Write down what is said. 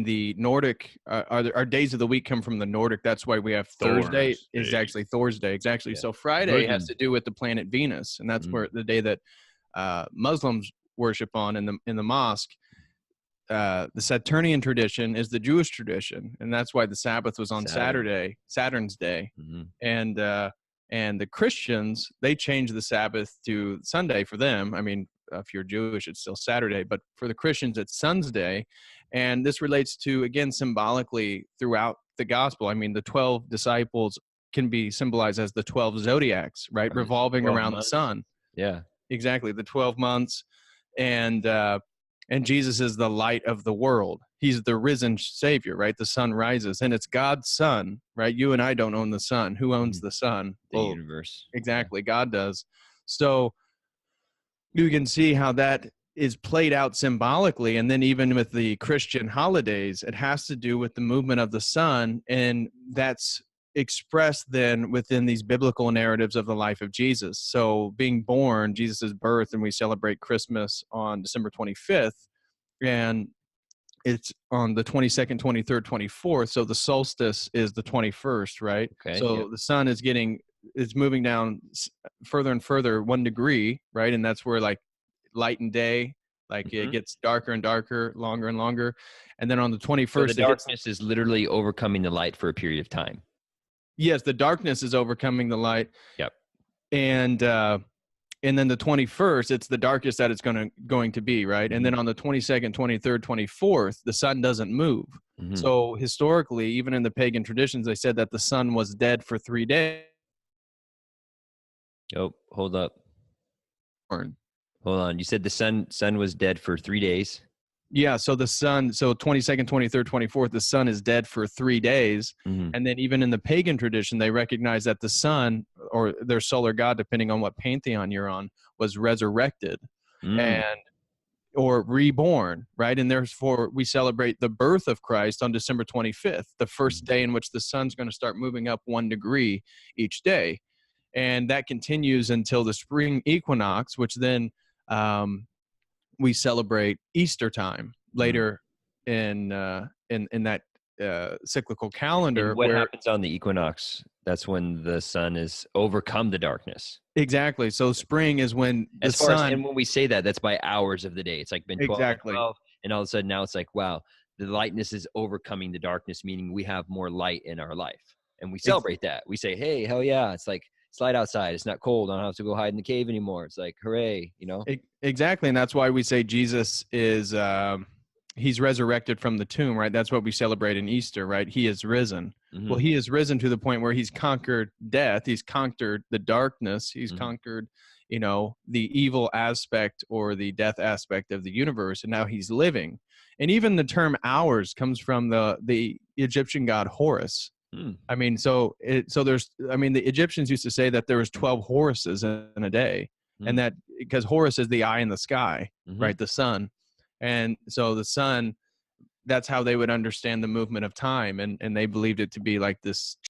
the Nordic, our days of the week come from the Nordic. That's why we have Thursday is actually Thursday. Exactly. Yeah. So Friday has Muslim. to do with the planet Venus, and that's where the day that Muslims worship on in the mosque. The Saturnian tradition is the Jewish tradition, and that's why the Sabbath was on Saturday, Saturn's day, and the Christians, they changed the Sabbath to Sunday for them. I mean, if you're Jewish, it's still Saturday, but for the Christians, it's Sun's day, and this relates to, again, symbolically throughout the gospel. I mean, the 12 disciples can be symbolized as the 12 zodiacs, right, revolving around the sun. Yeah, exactly, the 12 months, and Jesus is the light of the world. He's the risen Savior, right? The sun rises, and it's God's sun, right? You and I don't own the sun. Who owns the sun? The universe. Exactly, God does. So you can see how that is played out symbolically, and then even with the Christian holidays, it has to do with the movement of the sun, and that's expressed then within these biblical narratives of the life of Jesus. So being born, Jesus's birth, and we celebrate Christmas on December 25th, and it's on the 22nd, 23rd, 24th. So the solstice is the 21st, right? Okay, so the sun is moving down further and further 1 degree, right? And that's where like light and day, like it gets darker and darker, longer and longer. And then on the 21st, so the darkness is literally overcoming the light for a period of time. Yes, the darkness is overcoming the light. Yep. And then the 21st, it's the darkest that it's going to be, right? And then on the 22nd, 23rd, 24th, the sun doesn't move. So historically, even in the pagan traditions, they said that the sun was dead for 3 days. Oh, hold up. Hold on. You said the sun was dead for 3 days? Yeah, so the sun, so 22nd, 23rd, 24th, the sun is dead for 3 days. And then even in the pagan tradition, they recognize that the sun, or their solar god, depending on what pantheon you're on, was resurrected or reborn, right? And therefore, we celebrate the birth of Christ on December 25th, the first day in which the sun's going to start moving up 1 degree each day. And that continues until the spring equinox, which then we celebrate Easter time later in that cyclical calendar. And what happens on the equinox? That's when the sun is overcome the darkness. Exactly. So spring is when the sun. And when we say that, that's by hours of the day. It's like been 12, exactly. 12, and all of a sudden now it's like, wow, the lightness is overcoming the darkness, meaning we have more light in our life, and we celebrate that. We say, hey, hell yeah! It's like, it's light outside. It's not cold. I don't have to go hide in the cave anymore. It's like, hooray, you know? Exactly. And that's why we say Jesus is, he's resurrected from the tomb, right? That's what we celebrate in Easter, right? He is risen. Well, he is risen to the point where he's conquered death. He's conquered the darkness. He's conquered, the evil aspect or the death aspect of the universe. And now he's living. And even the term hours comes from the Egyptian god Horus. I mean, the Egyptians used to say that there was 12 Horuses in a day, and that because Horus is the eye in the sky, right? The sun. And so the sun, that's how they would understand the movement of time. And they believed it to be like this